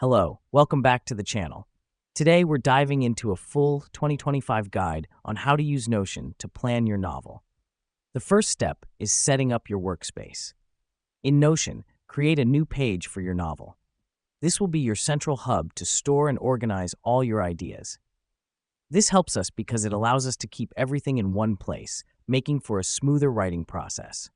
Hello, welcome back to the channel. Today we're diving into a full 2025 guide on how to use Notion to plan your novel. The first step is setting up your workspace. In Notion, create a new page for your novel. This will be your central hub to store and organize all your ideas. This helps us because it allows us to keep everything in one place, making for a smoother writing process.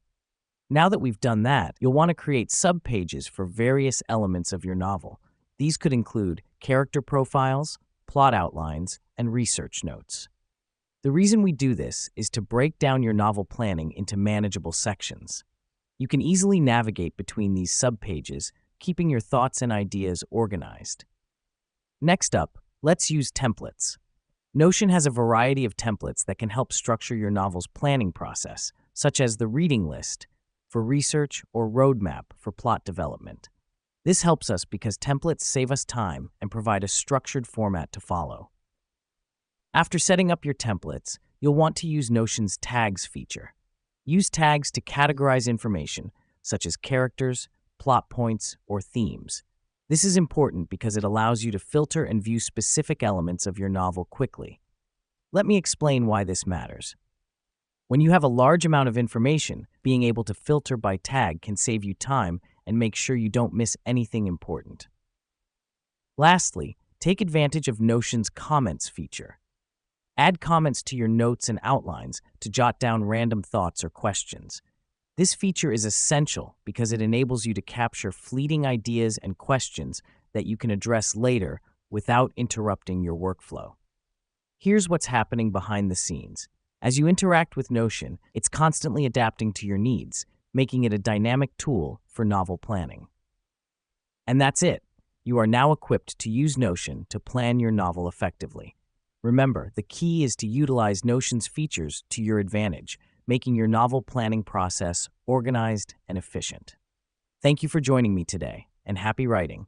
Now that we've done that, you'll want to create subpages for various elements of your novel. These could include character profiles, plot outlines, and research notes. The reason we do this is to break down your novel planning into manageable sections. You can easily navigate between these subpages, keeping your thoughts and ideas organized. Next up, let's use templates. Notion has a variety of templates that can help structure your novel's planning process, such as the reading list for research or roadmap for plot development. This helps us because templates save us time and provide a structured format to follow. After setting up your templates, you'll want to use Notion's Tags feature. Use tags to categorize information, such as characters, plot points, or themes. This is important because it allows you to filter and view specific elements of your novel quickly. Let me explain why this matters. When you have a large amount of information, being able to filter by tag can save you time and make sure you don't miss anything important. Lastly, take advantage of Notion's Comments feature. Add comments to your notes and outlines to jot down random thoughts or questions. This feature is essential because it enables you to capture fleeting ideas and questions that you can address later without interrupting your workflow. Here's what's happening behind the scenes. As you interact with Notion, it's constantly adapting to your needs, making it a dynamic tool for novel planning. And that's it. You are now equipped to use Notion to plan your novel effectively. Remember, the key is to utilize Notion's features to your advantage, making your novel planning process organized and efficient. Thank you for joining me today, and happy writing.